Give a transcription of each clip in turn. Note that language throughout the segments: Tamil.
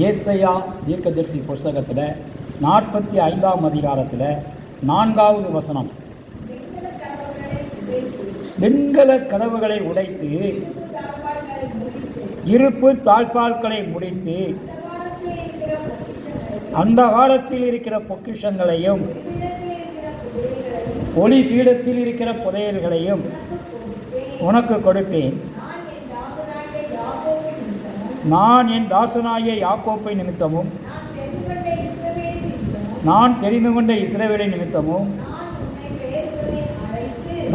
ஏசாயா தீர்க்கதரிசி புஸ்தகத்தில் 45ஆம் அதிகாரத்தில் 4வது வசனம், வெண்கல கதவுகளை உடைத்து இருப்பு தாழ்பால்களை முடித்து அந்த காலத்தில் இருக்கிற பொக்கிஷங்களையும் ஒளி பீடத்தில் இருக்கிற புதையல்களையும் உனக்கு கொடுப்பேன். நான் என் தாசனாகிய யாக்கோப்பை நிமித்தமும் நான் தெரிந்து கொண்ட இஸ்ரவேலை நிமித்தமும்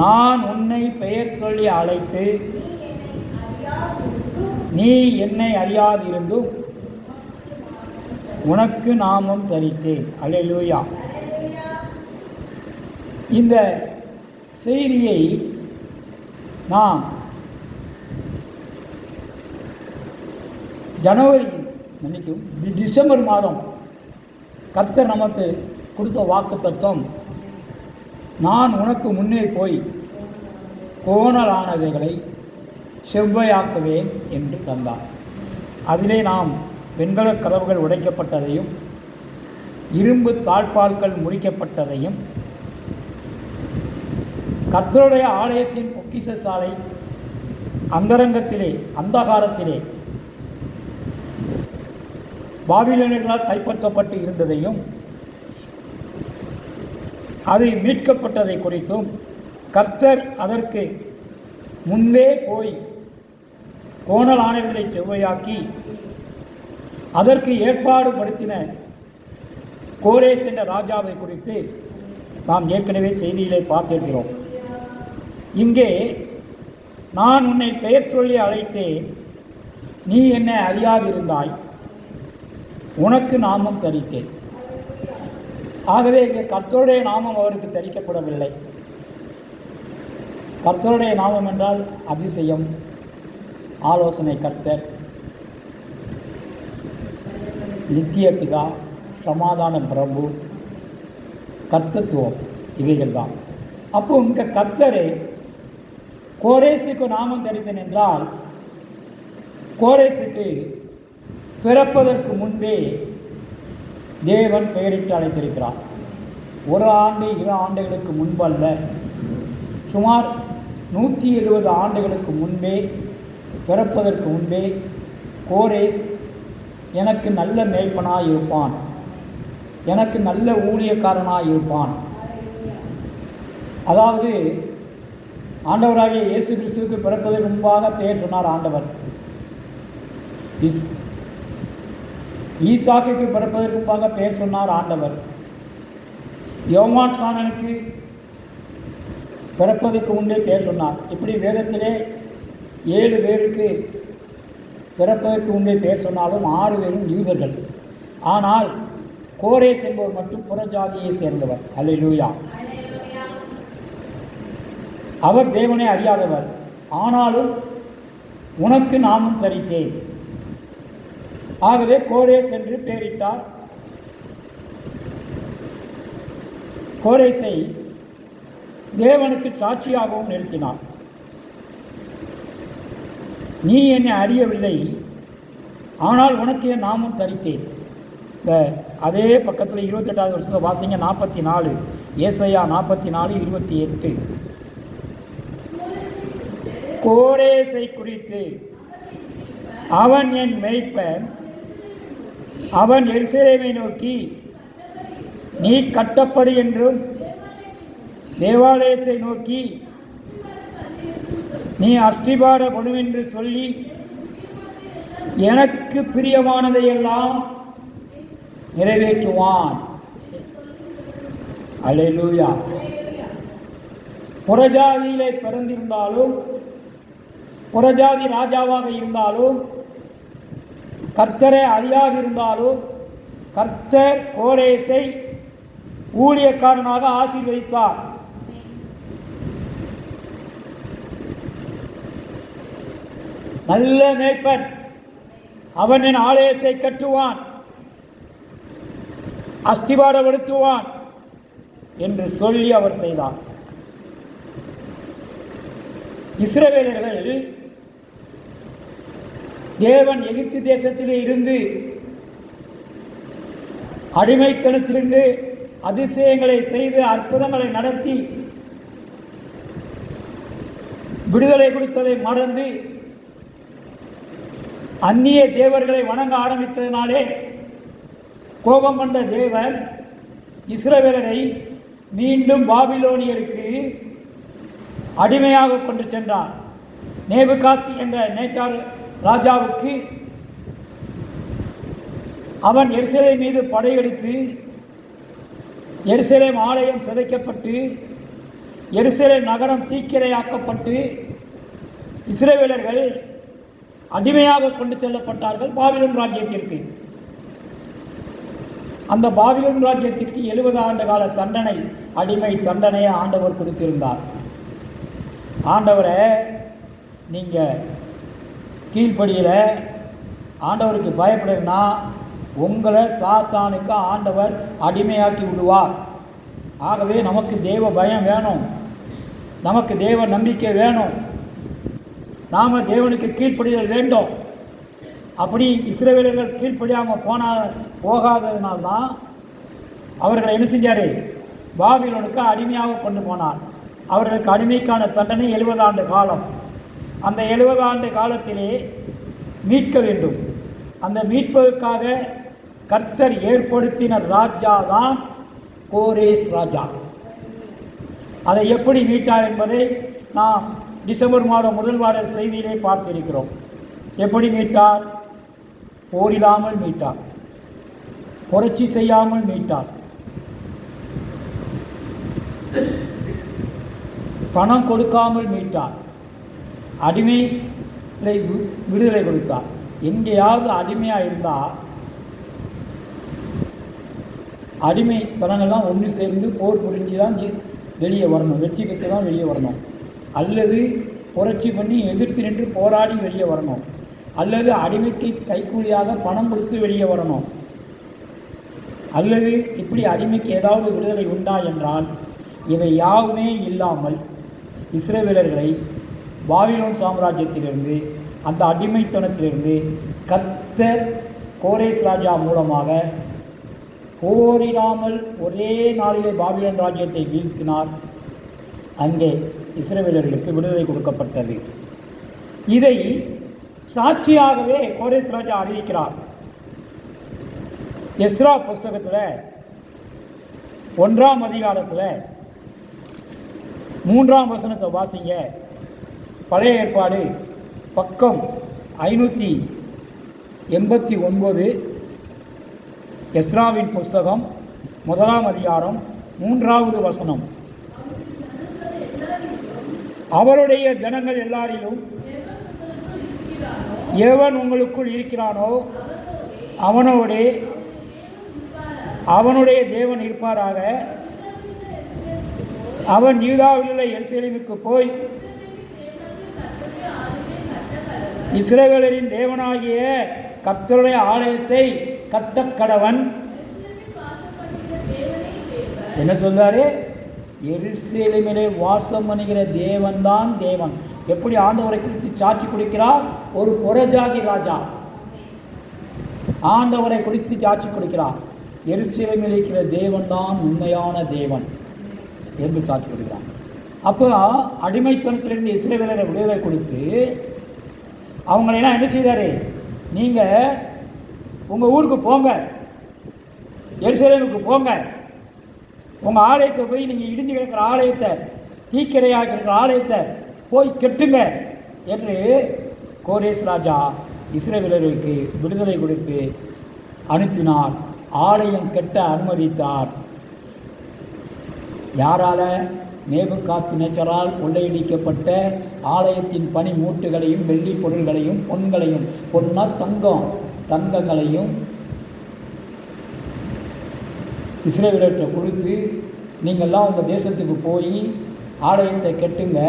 நான் உன்னை பெயர் சொல்லி அழைத்து நீ என்னை அறியாதிருந்தும் உனக்கு நாமம் தரித்தேன். அல்லேலூயா. இந்த செய்தியை நாம் டிசம்பர் மாதம் கர்த்தர் நமக்கு கொடுத்த வாக்குத்தத்தம், நான் உனக்கு முன்னே போய் கோணலானவைகளை செவ்வையாக்குவேன் என்று தந்தார். அதிலே நாம் வெண்கல கதவுகள் உடைக்கப்பட்டதையும் இரும்பு தாழ்பால்கள் முறிக்கப்பட்டதையும் கர்த்தருடைய ஆலயத்தின் பொக்கிஷ சாலை அந்தகாரத்திலே பாபிலோனியர்களால் கைப்பற்றப்பட்டு இருந்ததையும் அது மீட்கப்பட்டதை குறித்தும் கர்த்தர் அதற்கு முன்பே போய் கோணல் ஆணைகளை செவ்வையாக்கி அதற்கு ஏற்பாடு படுத்தின கோரேஸ் என்ற ராஜாவை குறித்து நாம் ஏற்கனவே செய்தியிலே பார்த்திருக்கிறோம். இங்கே நான் உன்னை பெயர் சொல்லி அழைத்தேன், நீ என்னை அறியாதிருந்தாய், உனக்கு நாமம் தரித்தேன். ஆகவே இங்கே கர்த்தருடைய நாமம் அவருக்கு தரிக்கப்படவில்லை. கர்த்தருடைய நாமம் என்றால் அதிசயம், ஆலோசனை கர்த்தர், நித்திய பிதா, சமாதான பிரபு, கர்த்தத்துவம், இவைகள் தான். அப்போ இங்கே கர்த்தரே கோரேசுக்கு நாமம் தரித்தேன் என்றால், கோரேசுக்கு பிறப்பதற்கு முன்பே தேவன் பெயரிட்டு அழைத்திருக்கிறார். 1 ஆண்டு 2 ஆண்டுகளுக்கு முன்பல்ல, சுமார் 170 ஆண்டுகளுக்கு முன்பே, பிறப்பதற்கு முன்பே கோரேஸ் எனக்கு நல்ல மேய்ப்பனாக இருப்பான், எனக்கு நல்ல ஊழியக்காரனாக இருப்பான். அதாவது ஆண்டவராகிய இயேசு கிறிஸ்துவுக்கு பிறப்பதற்கு முன்பாக பெயர் சொன்னார் ஆண்டவர். ஈசாக்குக்கு பிறப்பதற்கு முன்பாக பெயர் சொன்னார் ஆண்டவர். யோவான் ஸ்நானனுக்கு பிறப்பதற்கு முன்பே பெயர் சொன்னார். இப்படி வேதத்திலே 7 பேருக்கு பிறப்பதற்கு முன்பே பெயர் சொன்னாலும் 6 பேரும் யூதர்கள். ஆனால் கோரேஸ் என்பவர் மட்டும் புறஜாதியை சேர்ந்தவர். அல்லேலூயா. அவர் தேவனை அறியாதவர். ஆனாலும் உனக்கு நாமும் தரித்தேன். ஆகவே கோரேஸ் என்று பெயரிட்டார். கோரேசை தேவனுக்கு சாட்சியாகவும் நிறுத்தினார். நீ என்னை அறியவில்லை, ஆனால் உனக்கு என் நாமும் தரித்தேன். அதே பக்கத்தில் 28வது வருஷத்தை வாசிங்க. 44, ஏசாயா 44:28. கோரேசை குறித்து, அவன் என் மேய்ப்பன், அவன் எருசலேமை நோக்கி நீ கட்டப்படு என்றும், தேவாலயத்தை நோக்கி நீ அஸ்திபாரப்படு என்று சொல்லி எனக்கு பிரியமானதையெல்லாம் நிறைவேற்றுவான். அல்லேலூயா. புறஜாதியிலே பிறந்திருந்தாலும், புறஜாதி ராஜாவாக இருந்தாலும், கர்த்தரை அறியாதிருந்தாலும், கர்த்தர் கோரேசை ஊழியக்காரனாக ஆசீர்வதித்தார். நல்ல மேய்ப்பன், அவன் என் ஆலயத்தை கட்டுவான், அஸ்திபாரப்படுத்துவான் என்று சொல்லி அவர் செய்தார். இஸ்ரவேலர்கள் தேவன் எகிப்து தேசத்திலே இருந்து அடிமைத்தனத்திலிருந்து அதிசயங்களை செய்து அற்புதங்களை நடத்தி விடுதலை கொடுத்ததை மறந்து அந்நிய தேவர்களை வணங்க ஆரம்பித்ததினாலே கோபம் கொண்ட தேவன் இஸ்ரவேலரை மீண்டும் பாபிலோனியருக்கு அடிமையாக கொண்டு சென்றார். நேபுகாத் என்ற நேச்சார் ராஜாவுக்கு அவன் எருசலேம் மீது படையெடுத்து எருசலேம் ஆலயம் சிதைக்கப்பட்டு எருசலேம் நகரம் தீக்கிரையாக்கப்பட்டு இஸ்ரவேலர்கள் அடிமையாக கொண்டு செல்லப்பட்டார்கள் பாபிலோன் ராஜ்யத்திற்கு. அந்த பாபிலோன் ராஜ்யத்திற்கு 70 ஆண்டு கால தண்டனை, அடிமை தண்டனையை ஆண்டவர் கொடுத்திருந்தார். ஆண்டவரை நீங்கள் கீழ்ப்படியில் ஆண்டவருக்கு பயப்படுறதுன்னா உங்களை சாத்தானுக்கு ஆண்டவர் அடிமையாக்கி விடுவார். ஆகவே நமக்கு தேவ பயம் வேணும், நமக்கு தேவ நம்பிக்கை வேணும், நாம் தேவனுக்கு கீழ்ப்படிதல் வேண்டும். அப்படி இஸ்ரவேலர்கள் கீழ்ப்படியாமல் போகாததுனால்தான் அவர்களை என்ன செஞ்சார்? பாபிலோனுக்கு அடிமையாக கொண்டு போனார். அவர்களுக்கு அடிமைக்கான தண்டனை 70 ஆண்டு காலம். அந்த 70 ஆண்டு காலத்திலே மீட்க வேண்டும். அந்த மீட்பதற்காக கர்த்தர் ஏற்படுத்தின ராஜா தான் கோரேஸ் ராஜா. அதை எப்படி மீட்டார் என்பதை நாம் டிசம்பர் மாதம் முதல் வார செய்தியிலே பார்த்திருக்கிறோம். எப்படி மீட்டார்? போரிடாமல் மீட்டார், புரட்சி செய்யாமல் மீட்டார், பணம் கொடுக்காமல் மீட்டார், அடிமை விடுதலை கொடுத்தார். எங்கேயாவது அடிமையாக இருந்தால் அடிமைத்தனங்கள்லாம் ஒன்று சேர்ந்து போர் புரிஞ்சு தான் வெளியே வரணும், வெற்றி பெற்று தான் வெளியே வரணும், அல்லது புரட்சி பண்ணி எதிர்த்து நின்று போராடி வெளியே வரணும், அல்லது அடிமைக்கு கைக்கூலியாக பணம் கொடுத்து வெளியே வரணும், அல்லது இப்படி அடிமைக்கு ஏதாவது விடுதலை உண்டா என்றால் இவை யாவுமே இல்லாமல் இஸ்ரவேலர்களை பாபிலோன் சாம்ராஜ்யத்திலிருந்து, அந்த அடிமைத்தனத்திலிருந்து கர்த்தர் கோரேஸ் ராஜா மூலமாக போரிடாமல் ஒரே நாளிலே பாபிலோன் ராஜ்யத்தை வீழ்த்தினார். அங்கே இஸ்ரவேலர்களுக்கு விடுதலை கொடுக்கப்பட்டது. இதை சாட்சியாகவே கோரேஸ் ராஜா அறிவிக்கிறார். எஸ்ரா புஸ்தகத்தில் 1ஆம் அதிகாரத்தில் 3ஆம் வசனத்தை வாசிங்க. பழைய ஏற்பாடு பக்கம் 589, எஸ்ராவின் புஸ்தகம் 1ஆம் அதிகாரம் 3வது வசனம். அவருடைய ஜனங்கள் எல்லாரிலும் எவன் உங்களுக்குள் இருக்கிறானோ அவனுடைய தேவன் இருப்பாராக. அவன் யூதாவிலுள்ள எருசலேமுக்கு போய் இஸ்ரவேலரின் தேவனாகிய கர்த்தருடைய ஆலயத்தை கட்டக்கடவன். என்ன சொல்றாரு? எருசலேமிலே வாசம் பண்ணுகிற தேவன் தான் தேவன். எப்படி ஆண்டவரை குறித்து சாட்சி கொடுக்கிறார்? ஒரு புறஜாதி ராஜா ஆண்டவரை குறித்து சாட்சி கொடுக்கிறார். எருசலேமில் இருக்கிற தேவன் தான் உண்மையான தேவன் என்று சாட்சி கொடுக்கிறார். அப்போ அடிமைத்தனத்திலிருந்து இஸ்ரவேலரை விடுதலை கொடுத்து அவங்களெல்லாம் என்ன செய்தார்? நீங்கள் உங்கள் ஊருக்கு போங்க, எருசலேமுக்கு போங்க, உங்கள் ஆலயத்தை போய் நீங்கள் இடிஞ்சு கிடக்கிற ஆலயத்தை, தீக்கிரையாக இருக்கிற ஆலயத்தை போய் கெட்டுங்க என்று கோரேஸ் ராஜா இஸ்ரவேலருக்கு விடுதலை கொடுத்து அனுப்பினார். ஆலயம் கெட்ட அனுமதித்தார். யாரால? நேபுகாத்நேச்சரால் கொள்ளையடிக்கப்பட்ட ஆலயத்தின் பனி மூட்டுகளையும் வெள்ளி பொருள்களையும் பொன்களையும், பொன்னா தங்கங்களையும் இஸ்ரவேலர்கிட்ட கொடுத்து நீங்கள்லாம் உங்கள் தேசத்துக்கு போய் ஆலயத்தை கெட்டுங்க,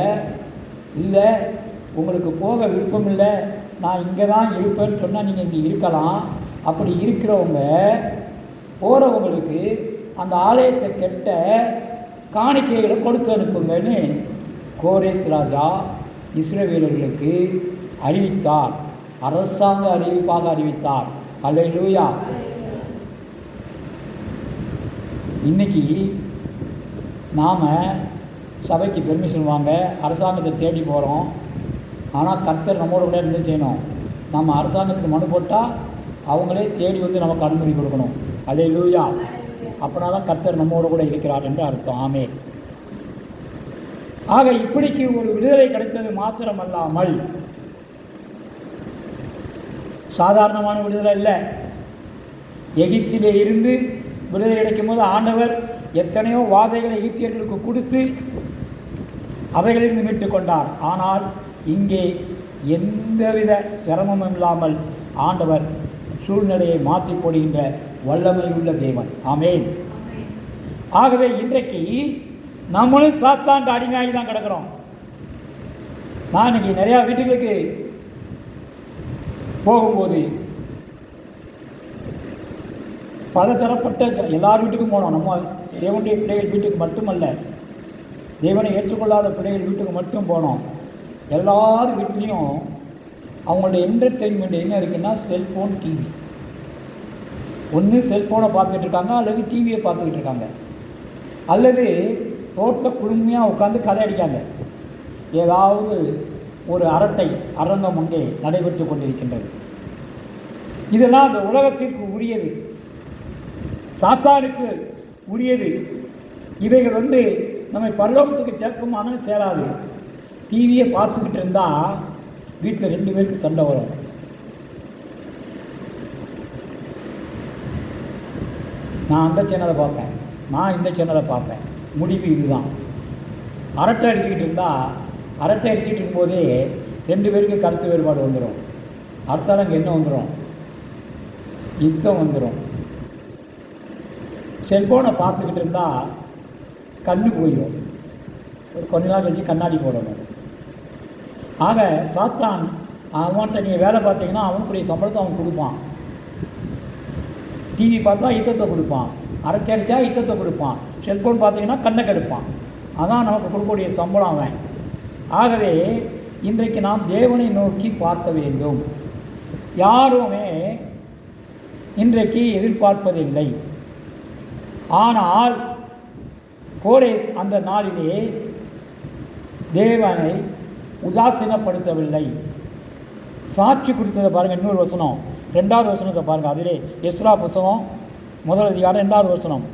இல்லை உங்களுக்கு போக விருப்பம் இல்லை, நான் இங்கே தான் இருப்பேன்னு சொன்னால் நீங்கள் இங்கே இருக்கலாம், அப்படி இருக்கிறவங்க போகிறவங்களுக்கு அந்த ஆலயத்தை கெட்ட காணிக்கைகளை கொடுத்து அனுப்புங்கன்னு கோரேஸ் ராஜா இஸ்ரவேலர்களுக்கு அறிவித்தார். அரசாங்க அறிவிப்பாக அறிவித்தார். அல்லேலூயா. இன்றைக்கி நாம் சபைக்கு பெர்மிஷன் வாங்க அரசாங்கத்தை தேடி போகிறோம். ஆனால் கர்த்தர் நம்மோட கூட இருந்து செய்யணும். நம்ம அரசாங்கத்துக்கு மனு போட்டால் அவங்களே தேடி வந்து நமக்கு அனுமதி கொடுக்கணும். அல்லேலூயா. அப்படின்னா தான் கர்த்தர் நம்மோட கூட இருக்கிறார் என்று அர்த்தம். ஆமென். ஆக இப்படிக்கு ஒரு விடுதலை கிடைத்தது மாத்திரமல்லாமல் சாதாரணமான விடுதலை இல்லை. எகிப்திலே இருந்து விடுதலை கிடைக்கும் போது ஆண்டவர் எத்தனையோ வாதைகளை எகிப்தியர்களுக்கு கொடுத்து அவைகளிலிருந்து மீட்டு கொண்டார். ஆனால் இங்கே எந்தவித சிரமமும் இல்லாமல் ஆண்டவர் சூழ்நிலையை மாற்றி போடுகின்ற வல்லமை உள்ள தேவன். ஆமென். ஆகவே இன்றைக்கு நம்மளும் சாத்தாண்ட அடிமையாகி தான் கிடக்கிறோம். நான் இன்றைக்கி நிறையா வீட்டுகளுக்கு போகும்போது பல தரப்பட்ட எல்லார் வீட்டுக்கும் போனோம். நம்ம தேவனுடைய பிள்ளைகள் வீட்டுக்கு மட்டுமல்ல, தேவனை ஏற்றுக்கொள்ளாத பிள்ளைகள் வீட்டுக்கு மட்டும் போனோம். எல்லார் வீட்லேயும் அவங்களுடைய என்டர்டெயின்மெண்ட் என்ன இருக்குன்னா செல்ஃபோன், டிவி. ஒன்று செல்ஃபோனை பார்த்துட்டு இருக்காங்க, அல்லது டிவியை பார்த்துக்கிட்டு இருக்காங்க, அல்லது ரோட்டில் குழுமையாக உட்காந்து கதை அடிக்காங்க. ஏதாவது ஒரு அரங்கம் அங்கே நடைபெற்று கொண்டிருக்கின்றது. இதெல்லாம் அந்த உலகத்திற்கு உரியது, சாத்தானுக்கு உரியது. இவைகள் நம்மை பரலோகத்துக்கு சேர்க்குமான சேராது. டிவியை பார்த்துக்கிட்டு இருந்தால் வீட்டில் 2 பேருக்கு சண்டை வரும். நான் அந்த சேனலை பார்ப்பேன், நான் இந்த சேனலை பார்ப்பேன். முடிவு இதுதான். அரட்டை அடிச்சுக்கிட்டு இருந்தால் அரட்டை அடிச்சுட்டு இருக்கும்போதே 2 பேருக்கு கருத்து வேறுபாடு வந்துடும். அடுத்தாலும் அங்கே என்ன வந்துடும்? யுத்தம் வந்துடும். செல்ஃபோனை பார்த்துக்கிட்டு இருந்தால் கண்ணு போயிடும். ஒரு கொஞ்ச நாள் கழிச்சு கண்ணாடி போடணும். ஆக சாத்தான் அவன்கிட்ட நீங்கள் வேலை பார்த்தீங்கன்னா அவனுக்குரிய சம்பளத்தை அவன் கொடுப்பான். டிவி பார்த்தா யுத்தத்தை கொடுப்பான், அரட்டை அடித்தா யுத்தத்தை கொடுப்பான், செல்ஃபோன் பார்த்தீங்கன்னா கண்ணை கெடுப்பான். அதான் நமக்கு கொடுக்கக்கூடிய சம்பளம் அவன். ஆகவே இன்றைக்கு நாம் தேவனை நோக்கி பார்க்க வேண்டும். யாருமே இன்றைக்கு எதிர்பார்ப்பதில்லை. ஆனால் கோரேஸ் அந்த நாளிலே தேவனை உதாசீனப்படுத்தவில்லை. சாட்சி கொடுத்ததை பாருங்கள். இன்னொரு வசனம், 2வது வசனத்தை பாருங்கள். அதிலே எஸ்ரா புஸ்தகம் 1 அதிகாரம் 2வது வசனம்.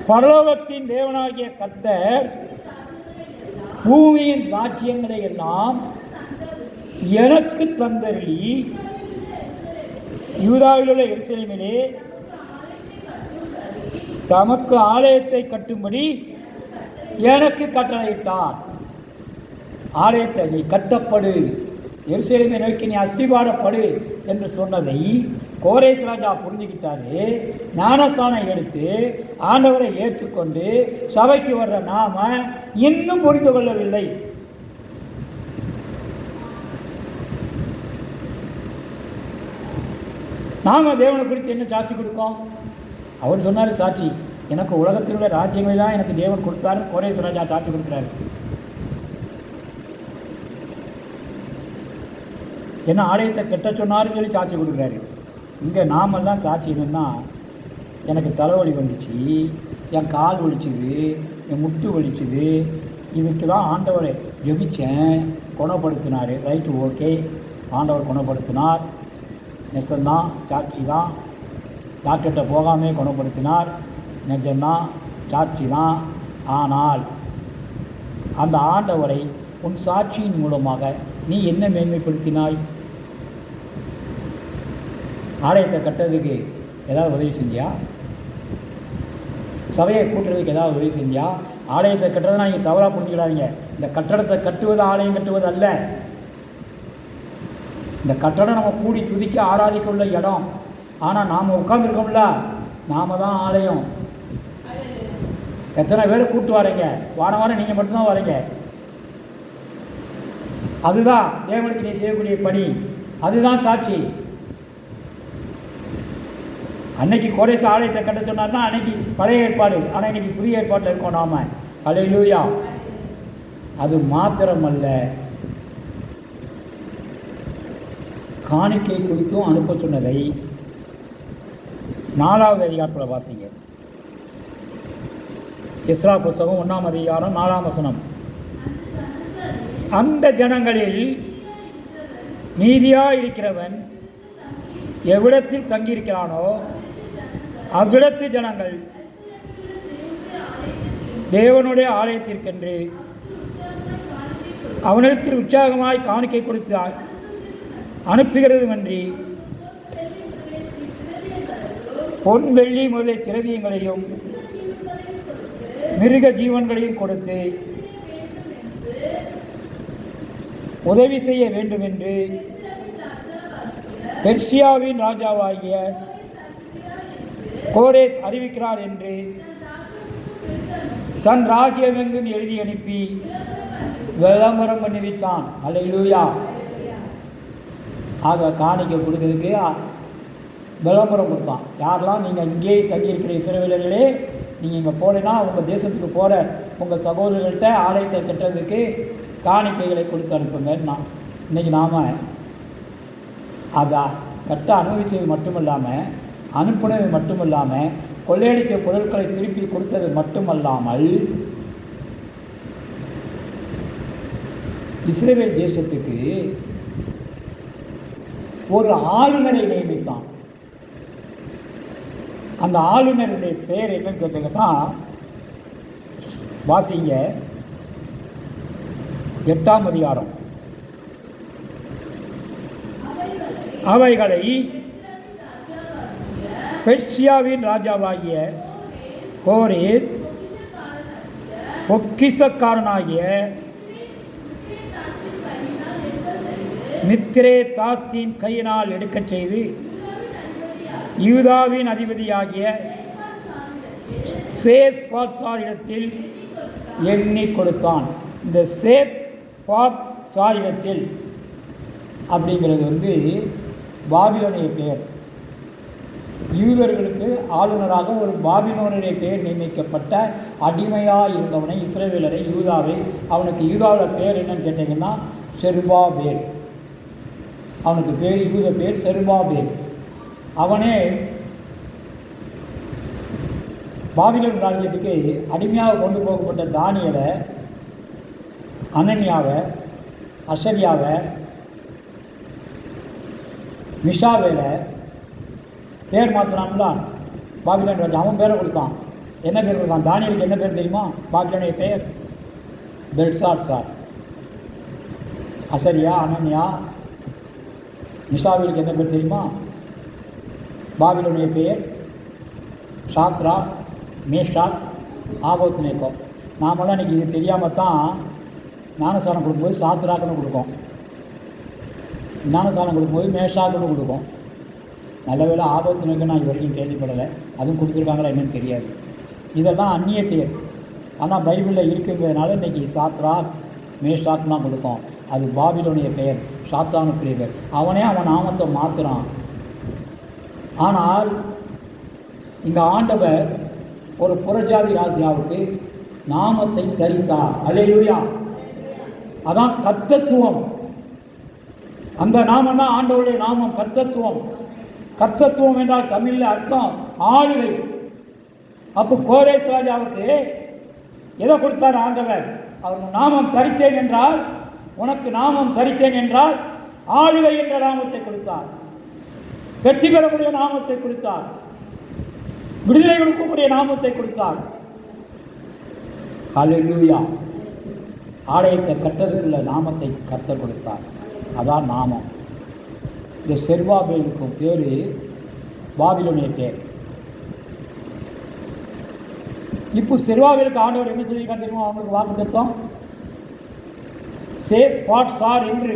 பரலோகத்தின் தேவனாகிய கர்த்தர் பூமியின் ராஜ்யங்களை எல்லாம் எனக்கு தந்தருளி யூதாவில் உள்ள எருசலேமிலே தமக்கு ஆலயத்தை கட்டும்படி எனக்கு கட்டளையிட்டார். ஆலயத்தை நீ கட்டப்படு, எருசலேமை நோக்கி நீ அஸ்திபாரப்படு என்று சொன்னதை கோரேஸ் ராஜா புரிஞ்சுக்கிட்டாரு. ஞானஸ்தானம் எடுத்து ஆண்டவரை ஏற்றுக்கொண்டு சபைக்கு வர்ற நாம இன்னும் புரிந்து கொள்ளவில்லை. நாம் தேவனை குறித்து என்ன சாட்சி கொடுக்கோம்? அவர் சொன்னார் சாட்சி, எனக்கு உலகத்தில் உள்ள ராஜ்யங்களை தான் எனக்கு தேவன் கொடுத்தாரு. கோரேஸ் ராஜா சாட்சி கொடுக்குறாரு. என்ன ஆலயத்தை கெட்ட சொன்னாருன்னு சொல்லி சாட்சி கொடுக்குறாரு. இங்கே நாமெல்லாம் சாட்சி என்னென்னா, எனக்கு தலைவலி வந்துச்சு, என் கால் வலிச்சுது, என் முட்டு வலிச்சுது, இதுக்கு தான் ஆண்டவரை ஜெபிச்சேன், குணப்படுத்தினார். ரைட்டு, ஓகே, ஆண்டவர் குணப்படுத்தினார், நெசந்தான், சாட்சி தான். டாக்டர்கிட்ட போகாமே குணப்படுத்தினார், நெஜம்தான், சாட்சி தான். ஆனால் அந்த ஆண்டவரை உன் சாட்சியின் மூலமாக நீ என்ன மேன்மைப்படுத்தினாய்? ஆலயத்தை கட்டுறதுக்கு ஏதாவது உதவி செஞ்சியா? சபையை கூட்டுறதுக்கு ஏதாவது உதவி செஞ்சியா? ஆலயத்தை கட்டுறதுனா நீங்கள் தவறாக புரிஞ்சுக்கிடாதீங்க. இந்த கட்டடத்தை கட்டுவது ஆலயம் கட்டுவது அல்ல. இந்த கட்டடம் நம்ம கூடி துதிக்க ஆராதிக்க உள்ள இடம். ஆனால் நாம் உட்காந்துருக்கோம்ல, நாம் தான் ஆலயம். எத்தனை பேர் கூட்டு வரீங்க? வாரம் வாரம் நீங்கள் மட்டும்தான் வரீங்க. அதுதான் தேவனுக்கு நீ செய்யக்கூடிய பணி, அதுதான் சாட்சி. அன்னைக்கு கோரேஸ் ஆலயத்தை கட்ட சொன்னார்னா அன்னைக்கு பழைய ஏற்பாடு, ஆனால் இன்னைக்கு புதிய ஏற்பாட்டில் இருக்கோம் நாம. அல்லேலூயா. அது மாத்திரமல்ல, காணிக்கை குறித்தும் அனுப்ப சொன்னதை 4வது அதிகாரத்தில் வாசிங்க. எஸ்ரா புஸ்தகம் 1ஆம் அதிகாரம் 4ஆம் வசனம். அந்த ஜனங்களில் மீதியாக இருக்கிறவன் எவ்விடத்தில் தங்கியிருக்கிறானோ அவ்விடத்து ஜனங்கள் தேவனுடைய ஆலயத்திற்கென்று அவனிடத்தில் உற்சாகமாய் காணிக்கை கொடுத்து அனுப்புகிறதுமன்றி பொன் வெள்ளி முதலிய திரவியங்களையும் மிருக ஜீவன்களையும் கொடுத்து உதவி செய்ய வேண்டும் என்று பெர்சியாவின் ராஜாவாகிய கோரேஸ் அறிவிக்கிறார் என்று தன் ராஜ்யமெங்கும் எழுதி அனுப்பி விளம்பரம் பண்ணிவிட்டான். அல்லேலூயா. ஆக காணிக்கை கொடுக்கறதுக்கு விளம்பரம் கொடுத்தான். யாரெல்லாம் நீங்கள் இங்கேயே தங்கியிருக்கிற இஸ்ரவேலர்களே, நீங்கள் இங்கே போனேன்னா உங்கள் தேசத்துக்கு போகிற உங்கள் சகோதரர்கள்ட்ட ஆலயத்தை கட்டுறதுக்கு காணிக்கைகளை கொடுத்து அனுப்புங்கன்னா, இன்றைக்கி நாம் அதை கட்ட அனுமதித்தது மட்டுமல்லாமல், அனுப்புனது மட்டுமல்லாமல், கொள்ளையடிக்க பொருட்களை திருப்பி கொடுத்தது மட்டுமல்லாமல், இஸ்ரவேல் தேசத்துக்கு ஒரு ஆளுநரை நியமித்தான். அந்த ஆளுநருடைய பேர் என்னன்னு கேட்டீங்கன்னா, வாசிங்க 8ஆம் அதிகாரம். அவைகளை பெர்சியாவின் ராஜாவாகிய கோரேஸ் பொக்கிஷக்காரனாகிய மித்ரேதாத்தின் கையினால் எடுக்கச் செய்து யூதாவின் அதிபதியாகிய சேஸ்பாத்சாரிடத்தில் எண்ணி கொடுத்தான். இந்த சேஸ்பாத்சாரிடத்தில் அப்படிங்கிறது பாபிலோனிய பெயர். யூதர்களுக்கு ஆளுநராக ஒரு பாபிலோனிய பெயர் நியமிக்கப்பட்ட அடிமையாக இருந்தவனை, இஸ்ரவேலரை, யூதாவை, அவனுக்கு யூதாவில் பேர் என்னன்னு கேட்டிங்கன்னா செருபாபேல். அவனுக்கு பேர் யூத பேர் செருபாபேல். அவனே பாபிலோன் ராஜ்யத்துக்கு அடிமையாக கொண்டு போகப்பட்ட தானியலை, அனனியாவை, அசரியாவை, மிஷாவேலை பேர் மாற்றினான்ல பாபிலோன் ராஜா. அவன் பேரை கொடுத்தான். என்ன பேர் கொடுத்தான்? தானியலுக்கு என்ன பேர் தெரியுமா? பாபிலோனிய பெயர் பெல்சாத்சார். அசரியா, அனன்யா, மிஷாவேலுக்கு என்ன பேர் தெரியுமா? பாபிலோனிய பெயர் சாத்ரா, மேஷாக், ஆபோத்நேகோ. நாமெல்லாம் இன்றைக்கி இது தெரியாமல் தான் ஞானசானம் கொடுக்கும்போது சாத்ராக்குன்னு கொடுக்கும், ஞானசானம் கொடுக்கும்போது மேஷாக்குன்னு கொடுக்கும். நல்ல வேளை ஆபோத்நேகோ நான் இது வரைக்கும் கேள்விப்படலை. அதுவும் கொடுத்துருக்காங்களா என்னன்னு தெரியாது. இதெல்லாம் அந்நிய பேர். ஆனால் பைபிளில் இருக்குங்கிறதுனால இன்றைக்கி சாத்ரா, மேஷாக்லாம் கொடுக்கும். அது பாபிலோனிய பெயர், சாத்தானுக்குரிய பெயர். அவனே அவன் நாமத்தை மாற்றுறான். ஆனால் இங்கே ஆண்டவர் ஒரு புறஜாதி ராஜாவுக்கு நாமத்தை தரித்தார். அல்லேலூயா. அதான் கர்த்தத்துவம். அந்த நாமம் தான் ஆண்டவருடைய நாமம், கர்த்தத்துவம். கர்த்தத்துவம் என்றால் தமிழில் அர்த்தம் ஆளுகை. அப்போ கோரேஸ் ராஜாவுக்கு எதை கொடுத்தார் ஆண்டவர்? அவர் நாமம் தரித்தேன் என்றால், உனக்கு நாமம் தரித்தேன் என்றால் ஆளுகை என்ற நாமத்தை கொடுத்தார், வெற்றி பெறக்கூடிய நாமத்தை கொடுத்தார், விடுதலை கொடுக்கக்கூடிய நாமத்தை கொடுத்தார். அல்லேலூயா. ஆலயத்தை கட்டதுக்குள்ள நாமத்தை கர்த்தர் கொடுத்தார். அதான் நாமம். இந்த செருபாபேலுக்கும் பேர் பாபிலோனிய பேர். இப்போ செருபாபேலுக்கு ஆண்டவர் என்ன சொல்லியிருக்காரு தெரியுமா? அவங்களுக்கு வாக்குத்தத்தம் சேஸ்பாத்சார் என்று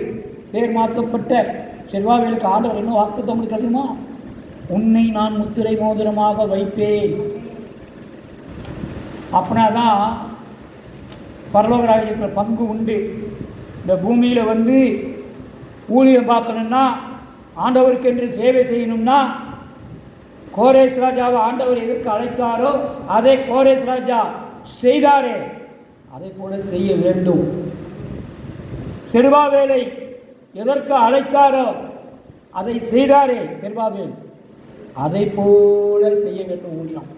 பேர் மாற்றப்பட்ட செருபாபேலுக்கு ஆண்டவர் என்ன வாக்குத்தத்தம் கொடுக்கிறார் தெரியுமா? உன்னை நான் முத்திரை மோதிரமாக வைப்பேன். அப்படின்னா தான் பரலோக ராஜ்யத்தில் பங்கு உண்டு. இந்த பூமியில் ஊழியம் பார்க்கணுன்னா, ஆண்டவருக்கு என்று சேவை செய்யணும்னா, கோரேஸ் ராஜாவை ஆண்டவர் எதற்கு அழைத்தாரோ அதை கோரேஸ் ராஜா செய்தாரே, அதை போல செய்ய வேண்டும். செருபாபேலை எதற்கு அழைத்தாரோ அதை செய்தாரே செருபாபேல். அதை போல செய்ய வேண்டும் ஊழியம்.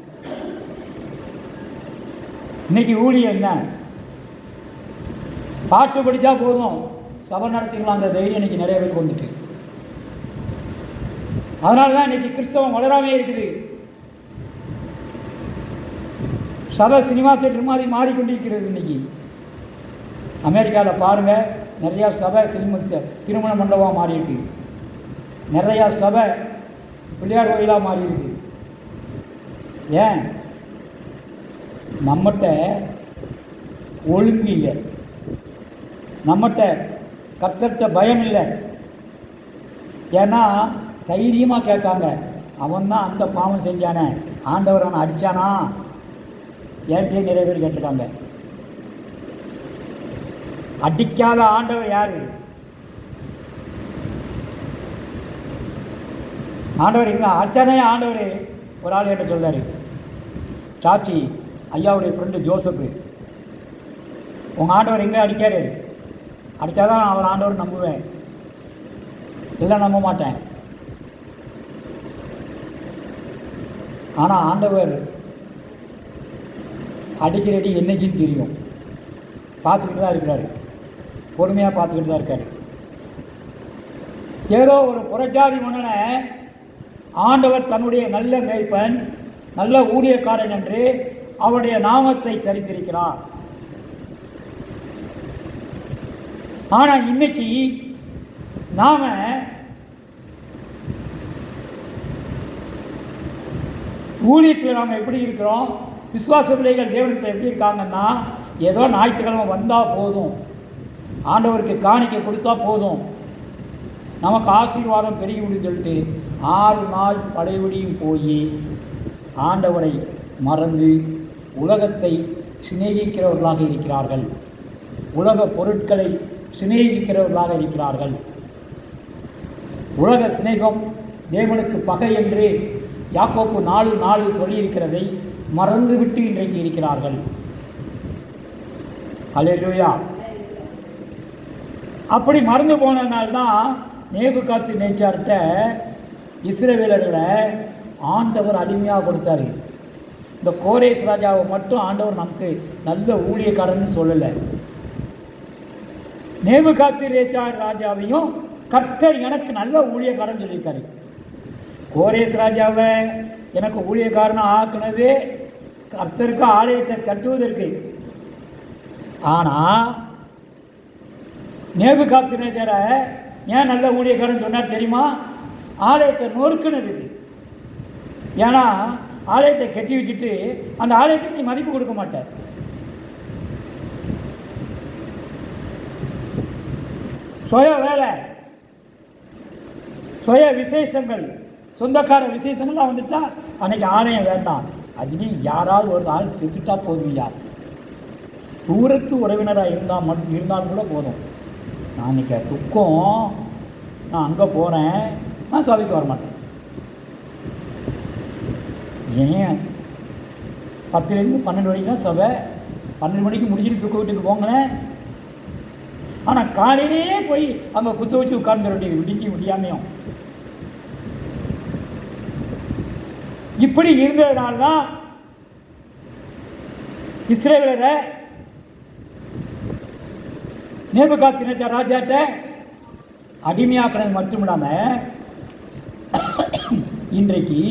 இன்னைக்கு ஊழியம் என்ன? பாட்டு படித்தா போதும், சபை நடத்திக்கலாம், அந்த தைரியம் இன்னைக்கு நிறைய பேருக்கு வந்துட்டு. அதனால தான் இன்னைக்கு கிறிஸ்தவம் வளராமே இருக்குது. சபை சினிமா தேட்டர் மாதிரி மாறிக்கொண்டிருக்கிறது. இன்னைக்கு அமெரிக்காவில் பாருங்கள், நிறையா சபை திருமண மண்டபமாக மாறி இருக்கு. நிறையா சபை பிள்ளையார் கோயிலாக மாறி இருக்கு. ஏன்? நம்மகிட்ட ஒழுங்கு இல்லை, நம்மகிட்ட கர்த்தர்கிட்ட பயம் இல்லை. ஏன்னா தைரியமாக கேட்காங்க, அவன் தான் அந்த பாவம் செஞ்சானே, ஆண்டவர் அவனை அடித்தானா, ஏன்ட்டே நிறைய பேர் கேட்டிருக்காங்க. அடிக்காத ஆண்டவர் யார்? ஆண்டவர் எங்கே அடித்தானே ஆண்டவர். ஒரு ஆள் என்கிட்ட சொல்கிறார், சாட்சி ஐயாவுடைய ஃப்ரெண்டு ஜோசப்பு, உங்கள் ஆண்டவர் எங்கே அடிக்காரு? அடித்தாதான் அவர் ஆண்டவர் நம்புவேன், இல்லை நம்ப மாட்டேன். ஆனால் ஆண்டவர் அடிக்கிறடி என்னைக்குன்னு தெரியும், பார்த்துக்கிட்டு தான் இருக்கிறாரு, பொறுமையாக பார்த்துக்கிட்டு தான் இருக்கார். ஏதோ ஒரு புறஜாதி மன்னனை ஆண்டவர் தன்னுடைய நல்ல மேய்ப்பன், நல்ல ஊழியக்காரன் என்று அவருடைய நாமத்தை தரித்திருக்கிறார். ஆனால் இன்னைக்கு நாம் ஊழியத்தில் நாம் எப்படி இருக்கிறோம்? விசுவாச பிள்ளைகள் தேவனத்தில் எப்படி இருக்காங்கன்னா, ஏதோ ஞாயிற்றுக்கிழமை வந்தால் போதும், ஆண்டவருக்கு காணிக்கை கொடுத்தா போதும், நமக்கு ஆசீர்வாதம் பெருகி விடுன்னு சொல்லிட்டு 6 நாள் படைவடியும் போய் ஆண்டவரை மறந்து உலகத்தை சிநேகிக்கிறவர்களாக இருக்கிறார்கள், உலக பொருட்களை சிநேகிக்கிறவர்களாக இருக்கிறார்கள். உலக சிநேகம் தேவனுக்கு பகை என்று யாக்கோப்பு 4:4 சொல்லியிருக்கிறதை மறந்துவிட்டு இன்றைக்கு இருக்கிறார்கள். அல்லேலூயா. அப்படி மறந்து போனதுனால்தான் நேபுகாத்நேச்சார்கிட்ட இஸ்ரவேலர்களை ஆண்டவர் அடிமையாக கொடுத்தாரு. இந்த கோரேஸ் ராஜாவை மட்டும் ஆண்டவர் நமக்கு நல்ல ஊழியக்காரன்னு சொல்லலை, நேபுகாத்நேச்சார் ராஜாவையும் கர்த்தர் எனக்கு நல்ல ஊழியக்காரன் சொல்லியிருக்காரு. கோரேஸ் ராஜாவை எனக்கு ஊழியக்காரனை ஆக்குனது கர்த்தருக்கு ஆலயத்தை கட்டுவதற்கு. ஆனால் நேபுகாத்நேச்சாரை ஏன் நல்ல ஊழியக்காரன் சொன்னார் தெரியுமா? ஆலயத்தை நொறுக்குனதுக்கு. ஏன்னா ஆலயத்தை கட்டி வச்சுட்டு அந்த ஆலயத்துக்கு நீ மதிப்பு கொடுக்க மாட்ட. சுய வேலை, சுய விசேஷங்கள், சொந்தக்கார விசேஷங்கள்லாம் வந்துட்டா அன்னைக்கு ஆலயம் வேண்டாம். அதுலேயும் யாராவது ஒரு ஆள் செத்துட்டா போதும், யார் தூரத்து உறவினராக இருந்தாலும் கூட போதும். நான் இன்றைக்கி துக்கம், நான் அங்கே போகிறேன், நான் சபைக்கு வரமாட்டேன். ஏன் 10லேருந்து 12 வரைக்கும் தான் சபை, 12 மணிக்கு முடிச்சுட்டு துக்க வீட்டுக்கு போங்களேன். ஆனால் காலையிலே போய் அங்கே குத்த வச்சு உட்கார்ந்து வேண்டியது, விடிஞ்சி முடியாமையும். இப்படி இருந்ததுனால்தான் இஸ்ரவேலரை நேபுகாத்நேச்சார் ராஜாட்ட அடிமையாக்கினது மட்டும் இல்லாமல் இன்றைக்கு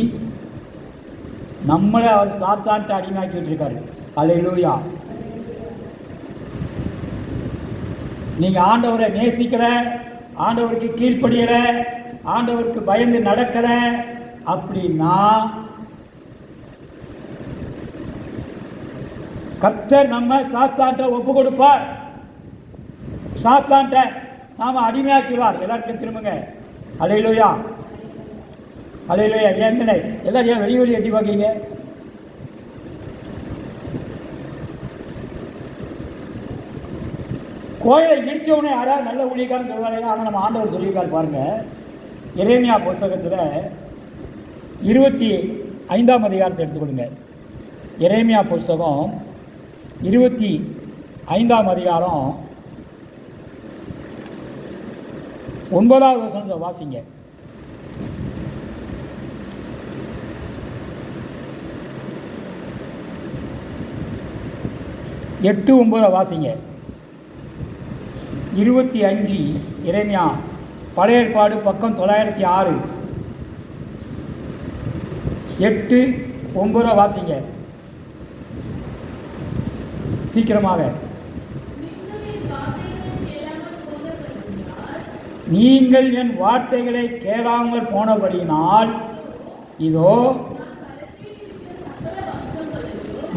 நம்மளை அவர் சாத்தான்ட்டு அடிமையாக்கிட்டு இருக்காரு. அல்லேலூயா. நீங்கள் ஆண்டவரை நேசிக்கிற, ஆண்டவருக்கு கீழ்ப்படிகிற, ஆண்டவருக்கு பயந்து நடக்கிற அப்படின்னா கர்த்தர் நம்ம சாத்தான்ட்ட ஒப்பு கொடுப்பார். சாத்தான்ட்ட நாம் அடிமையாக்கிடுவார். எல்லாருக்கும் திரும்புங்க. அல்லேலூயா, அல்லேலூயா. ஏன் எல்லாரும் ஏன் வெளி எட்டி பார்க்கீங்க? கோயிலை இடித்தவனே யாராவது நல்ல ஊழியக்காரன் சொல்லுவாங்க. ஆனால் நம்ம ஆண்டவர் சொல்லியிருக்கார் பாருங்கள். எரேமியா புஸ்தகத்தில் 25ஆம் அதிகாரத்தை எடுத்துக்கொள்ளுங்க. எரேமியா புஸ்தகம் 25ஆம் அதிகாரம் 9வது வசனத்தை வாசிங்க. 8-9 வாசிங்க. 25 எரேமியா பழைய ஏற்பாடு பக்கம் 906. 8-9 வாசிங்க சீக்கிரமாக. நீங்கள் என் வார்த்தைகளை கேளாமல் போனபடியினால் இதோ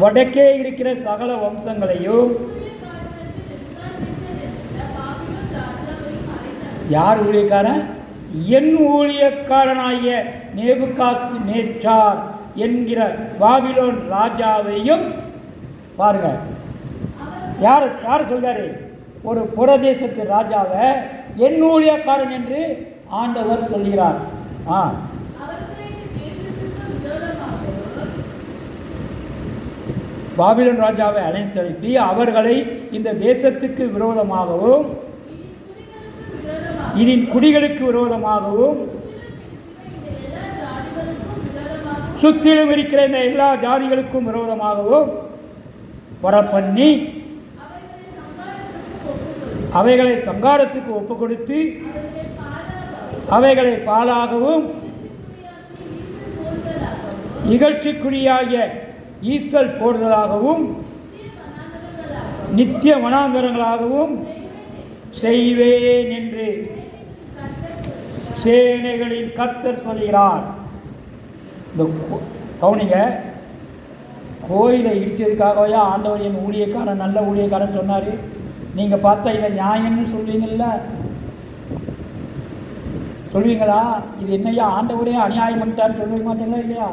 வடக்கே இருக்கிற சகல வம்சங்களையும் யார் ஊழியக்காரன்? என் ஊழியக்காரனாகிய நேபுகாத்நேச்சார் என்கிற பாபிலோன் ராஜாவையும் பாருங்க. யார் சொல்றாரு? ஒரு புறதேசத்து ராஜாவை என் ஊழியக்காரன் என்று ஆண்டவர் சொல்கிறார். பாபிலோன் ராஜாவை அழைத்தழுப்பி அவர்களை இந்த தேசத்துக்கு விரோதமாகவும் இதன் குடிகளுக்கு விரோதமாகவும் சுற்றிலும் இருக்கிற இந்த எல்லா ஜாதிகளுக்கும் விரோதமாகவும் வரப்பண்ணி அவைகளை சங்காரத்துக்கு ஒப்பு கொடுத்து அவைகளை பாலாகவும் இகழ்ச்சிக்குரியாகிய ஈசல் போடுதலாகவும் நித்திய வனாந்தரங்களாகவும் செய்வேன் என்று சேனைகளின் கர்த்தர் சொல்கிறார். இந்த கவுனிங்க, கோயிலை இடித்ததுக்காகவே ஆண்டவர் என் ஊழியக்காரன் நல்ல ஊழியக்காரன் சொன்னார். நீங்கள் பார்த்தா இதை நியாயம்னு சொல்லுவீங்கள்ல, சொல்லுவீங்களா? இது என்னையா ஆண்டவரே அநியாயம் பண்ணிட்டான்னு சொல்ல மாட்டீங்களா? இல்லையா?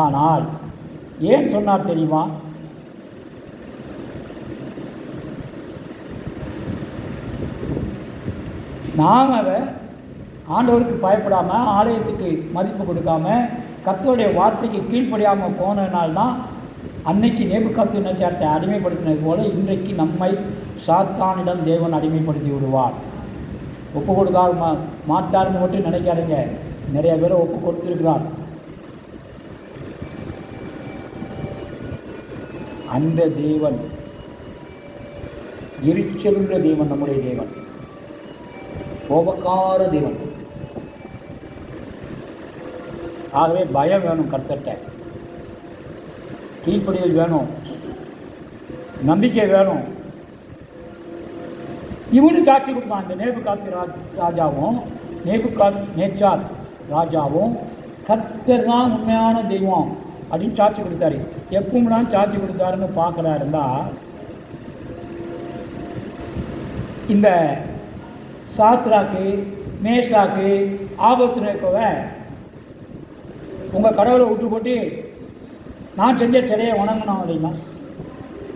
ஆனால் ஏன் சொன்னார் தெரியுமா? நாம் ஆண்டவருக்கு பயப்படாமல் ஆலயத்துக்கு மதிப்பு கொடுக்காம கர்த்தருடைய வார்த்தைக்கு கீழ்ப்படியாமல் போனதுனால்தான் அன்னைக்கு நேபுகாத்நேச்சாரை அடிமைப்படுத்தினது போல இன்றைக்கு நம்மை சாத்தானிடம் தேவன் அடிமைப்படுத்தி விடுவார். ஒப்பு கொடுக்காத மாட்டார்னு மட்டும் நினைக்காதீங்க. நிறைய பேரை ஒப்பு கொடுத்துருக்கிறார். அந்த தேவன் எரிச்சலுள்ள தேவன், நம்முடைய தேவன் கோபக்கார தேவன். ஆகவே பயம் வேணும், கர்த்தர்ட்ட கீழ்ப்படிதல் வேணும், நம்பிக்கை வேணும். இவனு சாட்சி கொடுத்தான். இந்த ராஜாவும் நேபுகாத்நேச்சார் ராஜாவும் கர்த்தர் தான் உண்மையான தெய்வம் அப்படின்னு சாட்சி கொடுத்தாரு. எப்பவும் சாட்சி கொடுத்தாருன்னு பார்க்கறா இருந்தால் இந்த சாத்ராக்கு மேஷாக்கு ஆபத்துநேகோவை உங்கள் கடவுளை விட்டு போட்டு நான் செஞ்ச சிலையை வணங்கணும் அப்படின்னா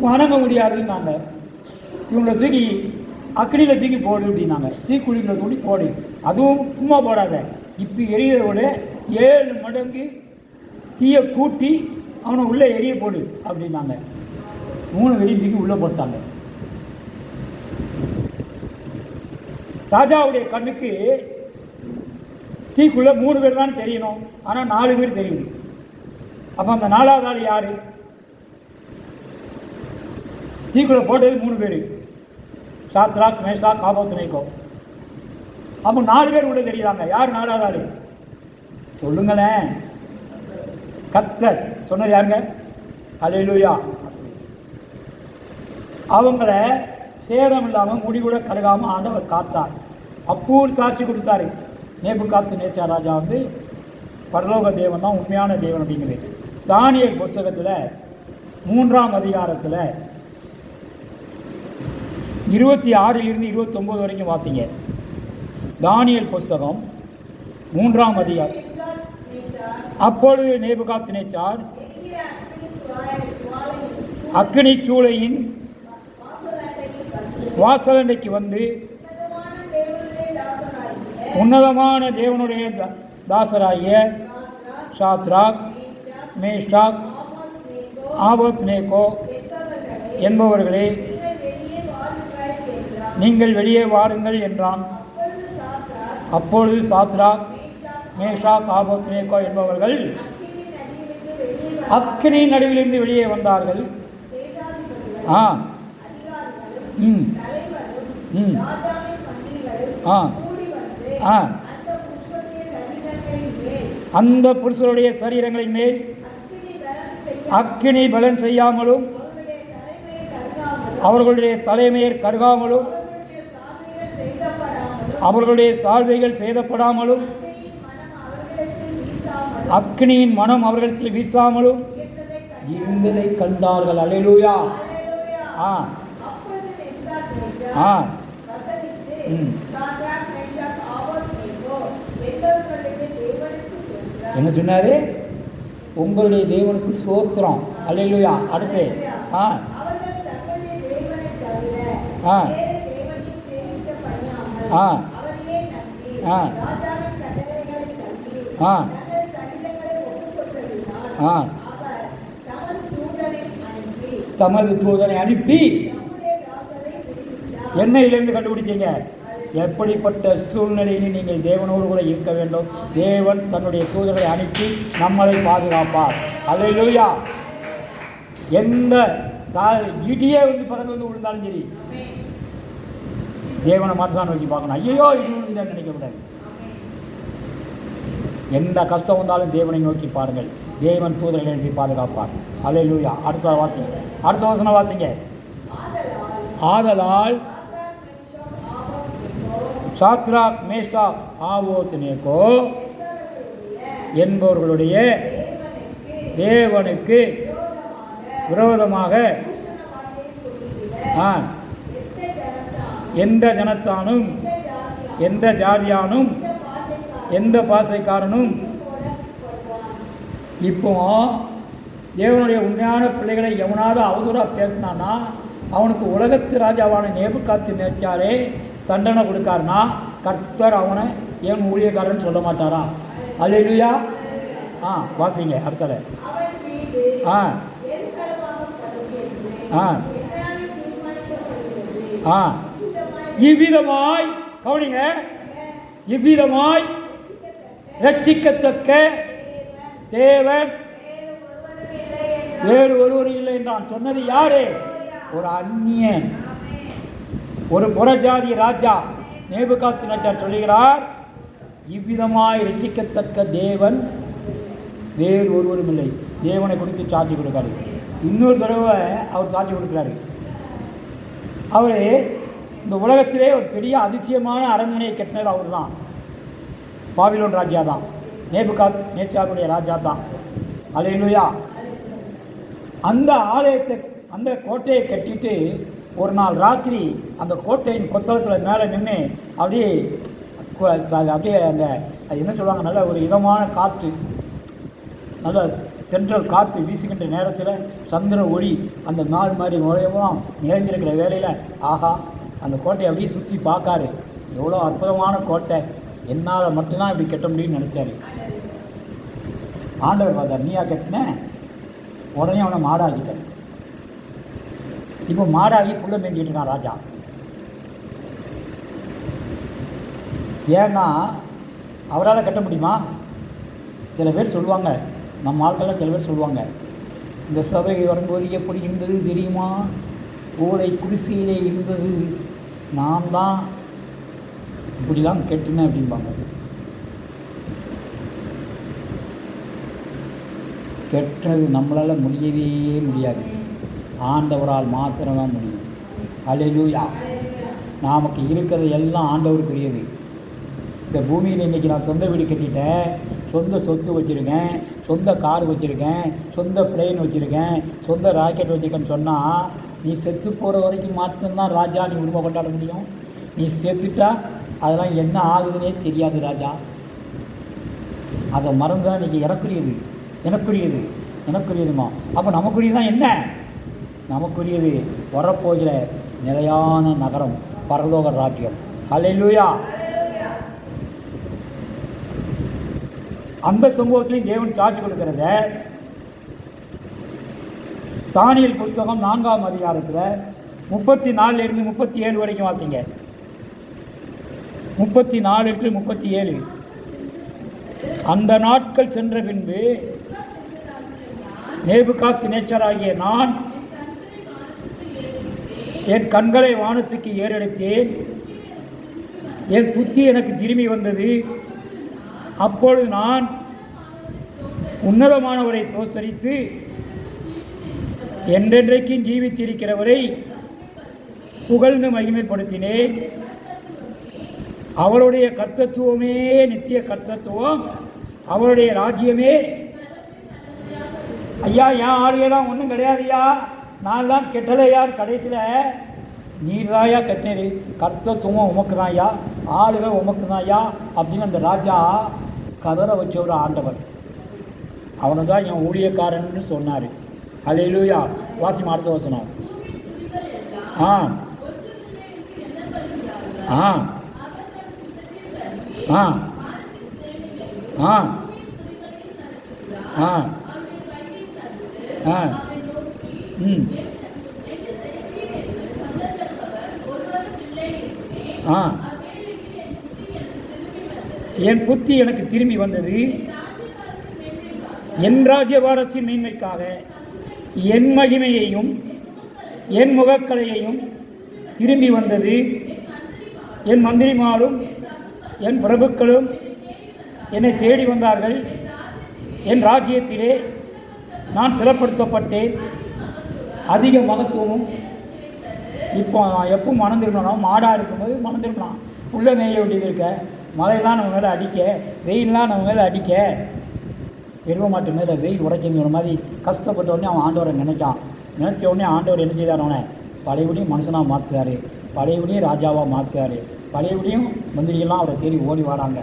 வணங்க முடியாதுன்னாங்க. இவங்களை தூக்கி அக்னியில் தூக்கி போடு அப்படின்னாங்க. தீக்குழிகளை தூக்கி போடு, அதுவும் சும்மா போடாத, இப்போ எரியதோட 7 மடங்கு தீயை கூட்டி அவனை உள்ளே எரிய போடு அப்படின்னாங்க. 3 வெறியும் தூக்கி உள்ளே போட்டாங்க. ராஜாவுடைய கண்ணுக்கு தீக்குள்ளே 3 பேர் தான் தெரியணும், ஆனால் 4 பேர் தெரியுது. அப்போ அந்த 4வது ஆள் யார்? தீக்குள்ளே போட்டது 3 பேர், சாத்ராக் மேஷாக் ஆபேத்நேகோ. அப்போ 4 பேர் கூட தெரியுதாங்க. யார் 4வது ஆள் சொல்லுங்களேன்? கர்த்தர் சொன்னது யாருங்க? அல்லேலூயா. அவங்கள சேதம் இல்லாமல் முடி கூட கருகாமல் ஆண்டவர் காத்தார். அப்பூர் சாட்சி கொடுத்தாரு. நேபுகாத்நேச்சார் ராஜா பரலோக தேவன் தான் உண்மையான தேவன் அப்படிங்கிறது. தானியேல் புஸ்தகத்தில் 3ஆம் அதிகாரத்தில் 26 29 வரைக்கும் வாசிங்க. தானியேல் புஸ்தகம் 3ஆம் அதிகாரம். அப்பொழுது நேபுகாத்நேச்சார் அக்கினி சூளையின் வாசலண்டைக்கு வந்து உன்னதமான தேவனுடைய தாசராகிய சாத்ராக் மேஷாக் ஆபேத்நேகோ என்பவர்களே, நீங்கள் வெளியே வாருங்கள் என்றான். அப்பொழுது சாத்ராக் மேஷாக் ஆபேத்நேகோ என்பவர்கள் அக்கினி நடுவிலிருந்து வெளியே வந்தார்கள். ஆ ம் ம் ஆ ஆ அந்த புருஷருடைய சரீரங்களின் மேல் அக்கினி பலன் செய்யாமலும் அவர்களுடைய தலைமையர் கருகாமலும் அவர்களுடைய சால்வைகள் சேதப்படாமலும் அக்கினியின் மனம் அவர்களிடத்தில் வீசாமலும் இருந்ததை கண்டார்கள். அல்லேலூயா. ஆ ஆ ம் என்ன சொன்னாரு? உங்களுடைய தேவனுக்கு ஸ்தோத்திரம். அல்லேலூயா. அடுத்து ஆ ஆ ஆ ஆ ஆ ஆ தமது தூதனை அனுப்பி என்னையிலிருந்து கண்டுபிடிச்சீங்க? எப்படிப்பட்ட சூழ்நிலையிலும் நீங்கள் தேவனோடு கூட இருக்க வேண்டும். தேவன் தன்னுடைய தூதர்களை அனுப்பி நம்மளை பாதுகாப்பார். அல்லேலூயா. எந்த இடியே பறந்து விழுந்தாலும் சரி, தேவனை மட்டும் தான் நோக்கி பார்க்கணும். ஐயோ இடி விழுந்துன்னு நினைக்கக்கூடாது. எந்த கஷ்டம் வந்தாலும் தேவனை நோக்கி பாருங்கள். தேவன் தூதர்களை அனுப்பி பாதுகாப்பார். அல்லேலூயா. அடுத்த வசனம் வாசிங்க. ஆதலால் சாத்ராக் மேஷாக் ஆபேத்நேகோ என்பவர்களுடைய தேவனுக்கு விரோதமாக எந்த ஜனத்தானும் எந்த ஜாதியானும் எந்த பாசைக்காரனும் இப்போ தேவனுடைய உண்மையான பிள்ளைகளை எவனாவது அவதூறாக பேசினான்னா அவனுக்கு உலகத்து ராஜாவான நேபுகாத்நேச்சாரே தண்டனை கொடுக்காருனா கர்த்தர் அவனை ஏன் ஊழியக்காரன் சொல்ல மாட்டாரா? அல்லேலூயா. ஆ வாசிங்க அடுத்தது. ஆ ஆ ஆ இவ்விதமாய் கவனிங்க, இவ்விதமாய் ரட்சிக்கத்தக்க தேவன் வேறு ஒருவர் இல்லை என்றான். சொன்னது யாரு? ஒரு அந்நியன், ஒரு புறஜாதி ராஜா நேபுகாத்நேச்சார் சொல்லுகிறார், இவ்விதமாய் ரட்சிக்கத்தக்க தேவன் வேறு ஒருவரும் இல்லை. தேவனை குறித்து சாட்சி கொடுக்காரு. இன்னொரு தடவை அவர் சாட்சி கொடுக்குறாரு. அவர் இந்த உலகத்திலே ஒரு பெரிய அதிசயமான அரண்மனையை கட்டினது அவர் தான். பாபிலோன் ராஜா தான், நேபுகாத்நேச்சாருடைய ராஜா தான். அல்லேலூயா. அந்த ஆலயத்தை, அந்த கோட்டையை கட்டிட்டு ஒரு நாள் ராத்திரி அந்த கோட்டையின் கொத்தளத்தில் மேலே நின்று அப்படியே அந்த என்ன சொல்லுவாங்க, நல்ல ஒரு இதமான காற்று, நல்ல தென்றல் காற்று வீசுகின்ற நேரத்தில் சந்திர ஒளி அந்த நாள் மாதிரி முறையெல்லாம் நிறைந்திருக்கிற வேலையில் ஆகா அந்த கோட்டையை அப்படியே சுற்றி பார்க்காரு. எவ்வளோ அற்புதமான கோட்டை, என்னால் மட்டும்தான் இப்படி கட்ட முடியும்னு நினச்சாரு. ஆண்டவர் பார்த்தார், நீயா கட்டின? உடனே அவனை மாடாக்கிட்டார். இப்போ மாடாகி புள்ள மேய்ஞ்சிக்கிட்டு இருக்கான் ராஜா. ஏன்னா அவரால் கட்ட முடியுமா? சில பேர் சொல்லுவாங்க, நம்ம ஆட்கள்லாம் சில பேர் சொல்லுவாங்க, இந்த சபை வரும்போது எப்படி இருந்தது தெரியுமா? ஓலை குடிசையிலே இருந்தது, நான் தான் இப்படிலாம் கெட்டினேன் அப்படிம்பாங்க. கெட்டது நம்மளால் முடியவே முடியாது. ஆண்டவரால் மாத்திரம்தான் முடியும். அல்லேலூயா. நமக்கு இருக்கிறது எல்லாம் ஆண்டவருக்குரியது. இந்த பூமியில் இன்றைக்கி நான் சொந்த வீடு கட்டிட்டேன், சொந்த சொத்து வச்சுருக்கேன், சொந்த கார் வச்சுருக்கேன், சொந்த பிளேன் வச்சுருக்கேன், சொந்த ராக்கெட் வச்சுருக்கேன்னு சொன்னால் நீ செத்து போகிற வரைக்கும் மாத்திரம்தான் ராஜா நீ உரிமை கொண்டாட முடியும். நீ செத்துட்டா அதெல்லாம் என்ன ஆகுதுன்னே தெரியாது ராஜா. அதை மறந்து தான் இன்றைக்கி எனக்குரியதுமா. அப்போ நமக்குரியது தான் என்ன? நமக்குரியது வரப்போகிற நிலையான நகரம், பரலோக ராஜ்யம். அல்லேலூயா. அந்த சம்பவத்திலையும் தேவன் சாட்சி கொடுக்கிறத தானியேல் புஸ்தகம் 4ஆம் அதிகாரத்தில் 34 37 வரைக்கும் வாசிங்க. 34 37. அந்த நாட்கள் சென்ற பின்பு நேபுகாத்நேச்சாராகிய நான் என் கண்களை வானத்துக்கு ஏறெடுத்தேன். என் புத்தி எனக்கு திரும்பி வந்தது. அப்பொழுது நான் உன்னதமானவரை சோத்தரித்து என்றென்றைக்கும் ஜீவித்திருக்கிறவரை புகழ்ந்து மகிமைப்படுத்தினேன். அவருடைய கர்த்தத்துவமே நித்திய கர்த்தத்துவம், அவருடைய ராஜ்யமே. ஐயா, என் ஆளுகெல்லாம் ஒன்றும் கிடையாதுயா, நான்லாம் கெட்டலையார். கடைசியில் நீர்தாயா கட்டினது, கர்த்தத்துவம் உமக்கு தான் ஐயா, ஆளுக உமக்கு தான் ஐயா அப்படின்னு அந்த ராஜா கதற வச்ச ஒரு ஆண்டவர். அவனை தான் என் ஊழியக்காரன்னு சொன்னார். அல்லேலூயா. வாசி அடுத்த வசனம். ஆ ஆ ஆ ஆ ஆ ஆ ம் ஆ என் புத்தி எனக்கு திரும்பி வந்தது. என் ராஜ்யபாரத்தின் மேன்மைக்காக என் மகிமையையும் என் முகக்கலையையும் திரும்பி வந்தது. என் மந்திரிமாரும் என் பிரபுக்களும் என்னை தேடி வந்தார்கள். என் ராஜ்யத்திலே நான் சிறப்படுத்தப்பட்டேன். அதிக மகத்துவமும். இப்போ எப்பவும் மனம் திரும்பணும், மாடாக இருக்கும்போது மனம் திரும்பலாம். புள்ள மேய வேண்டியது இருக்க, மழையெல்லாம் நம்ம மேலே அடிக்க, வெயிலெலாம் நம்ம மேலே அடிக்க, எருவ மாட்டு மேலே வெயில் உடைக்கிங்கிற மாதிரி கஷ்டப்பட்ட உடனே அவன் ஆண்டவரை நினைச்சான். நினச்ச உடனே ஆண்டவர் என்ன செய்தார்? அவனை பழையபடியும் மனுஷனாக மாற்றுவார், பழையபடியும் ராஜாவாக மாற்றுவார், பழையபடியும் மந்திரியெல்லாம் அவரை தேடி ஓடி வராங்க,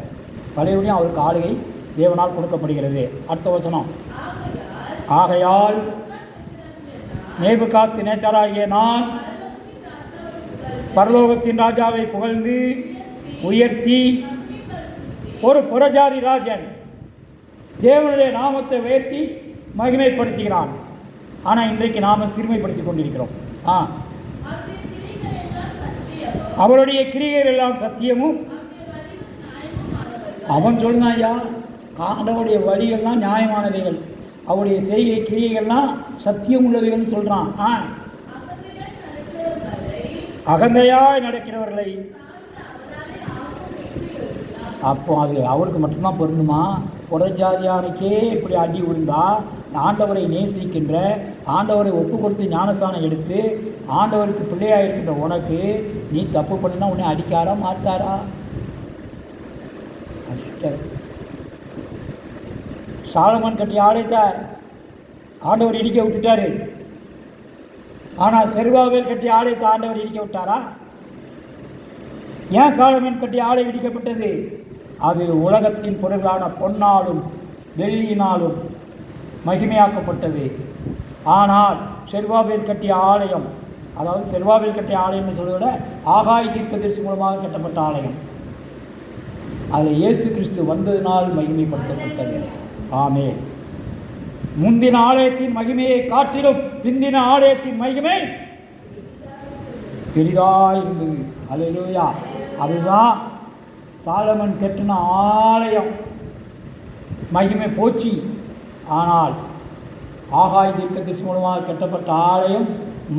பழையபடியும் அவருக்கு ஆளுகை தேவனால் கொடுக்கப்படுகிறது. அடுத்த வசனம். ஆகையால் நேபுகாத்நேச்சாராகிய நான் பரலோகத்தின் ராஜாவை புகழ்ந்து உயர்த்தி, ஒரு புறஜாதி ராஜன் தேவனுடைய நாமத்தை உயர்த்தி மகிமைப்படுத்துகிறான். ஆனால் இன்றைக்கு நாம் சிறுமைப்படுத்தி கொண்டிருக்கிறோம். அவருடைய கிரியைகள் எல்லாம் சத்தியமும். அவன் சொல்லுதான் ஐயா, ஆண்டவருடைய வழிகள்லாம் நியாயமானவைகள், அவருடைய செய்கை கிரியைகள்லாம் சத்தியம் உள்ளவைகள்னு சொல்கிறான். அகந்தையாய் நடக்கிறவர்களை. அப்போ அது அவருக்கு மட்டும்தான் பொருந்துமா? புறஜாதியானுக்கே இப்படி அடி விழுந்தா, ஆண்டவரை நேசிக்கின்ற, ஆண்டவரை ஒப்பு கொடுத்து ஞானஸ்தானம் எடுத்து ஆண்டவருக்கு பிள்ளையாக இருக்கின்ற உனக்கு நீ தப்பு பண்ணினா உன்னை அடிக்காரா மாட்டாரா? சாலமன் கட்டி ஆலயத்தை ஆண்டவர் இடிக்க விட்டுட்டாரு. ஆனால் செருபாபேல் கட்டி ஆலயத்தை ஆண்டவர் இடிக்க விட்டாரா? ஏன் சாலமன் கட்டி ஆலயம் இடிக்கப்பட்டது? அது உலகத்தின் பொருளான பொன்னாலும் வெள்ளியினாலும் மகிமையாக்கப்பட்டது. ஆனால் செருபாபேல் கட்டிய ஆலயம், அதாவது செருபாபேல் கட்டிய ஆலயம்னு சொல்வதை விட ஆகாய தீர்க்கதரிசி மூலமாக கட்டப்பட்ட ஆலயம், அதில் இயேசு கிறிஸ்து வந்ததினால் மகிமைப்படுத்தப்பட்டது. ஆமென். முந்தின ஆலயத்தின் மகிமையை காட்டிலும் பிந்தின ஆலயத்தின் மகிமை பெரிதாக இருந்தது. அல்லேலூயா. அதுதான் சாலமன் கட்டின ஆலயம். மகிமை போச்சு. ஆனால் ஆகாய தீர்க்கதரிசி மூலமாக கட்டப்பட்ட ஆலயம்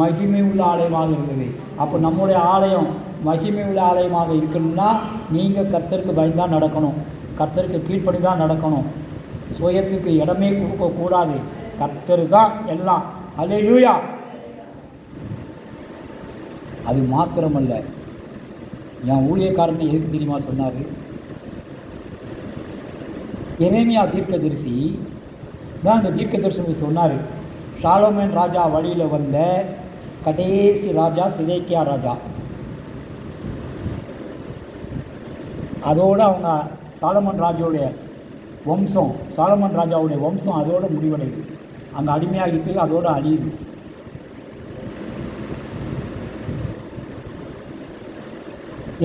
மகிமை உள்ள ஆலயமாக இருந்தது. அப்போ நம்முடைய ஆலயம் மகிமை உள்ள ஆலயமாக இருக்கணும்னா நீங்கள் கர்த்தருக்கு பயந்தான் நடக்கணும், கர்த்தருக்கு கீழ்ப்படி தான் நடக்கணும், சுயத்துக்கு இடமே கொடுக்கக்கூடாது. கர்த்தர் தான் எல்லாம். அல்லேலூயா. அது மாத்திரமல்ல, என் ஊழியக்காரன் எதுக்கு தெரியுமா சொன்னார்? எரேமியா தீர்க்கதரிசி தான் அந்த தீர்க்கதரிசனத்தை சொன்னார். சாலோமோன் ராஜா வழியில் வந்த கடைசி ராஜா சிதேக்கியா ராஜா. அதோடு அவங்க சாலமன் ராஜாவுடைய வம்சம், சாலமன் ராஜாவுடைய வம்சம் அதோடு முடிவடையுது. அங்கே அடிமையாகி போய் அதோடு அழியுது.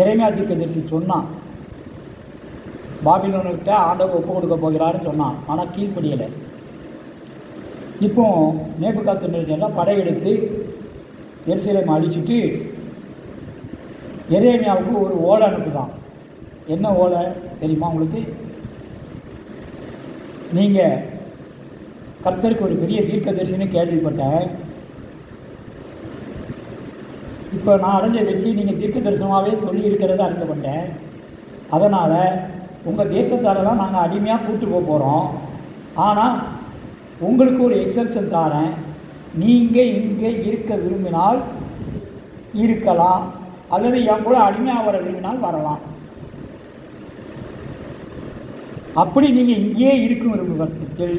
எரேமியா தீர்க்கதரிசி சொன்னான், பாபிலோனுக்கிட்ட ஆண்டவர் ஒப்பு கொடுக்க போகிறாருன்னு சொன்னான். ஆனால் கீழ்ப்படியலை. இப்போ நேபுகாத்நேச்சார் படையெடுத்து எருசலேமை அழிச்சிட்டு எரேமியாவுக்கு ஒரு ஓலை அனுப்புதான். என்ன ஓலை தெரியுமா உங்களுக்கு? நீங்கள் கர்த்தருக்கு ஒரு பெரிய தீர்க்கதரிசின்னு கேள்விப்பட்டேன். இப்போ நான் அடைஞ்ச வெற்றி நீங்கள் தீர்க்க தரிசனமாகவே சொல்லி இருக்கிறத அறிந்து கொண்டேன். அதனால் உங்கள் தேசத்தாரெல்லாம் நாங்கள் அடிமையாக கூட்டு போக போகிறோம். ஆனால் உங்களுக்கு ஒரு எக்ஸப்ஷன் தாரேன். நீங்கள் இங்கே இருக்க விரும்பினால் இருக்கலாம், அல்லது என் கூட அடிமையாக வர விரும்பினால் வரலாம். அப்படி நீங்கள் இங்கேயே இருக்கும் விரும்பும் பட்சத்தில்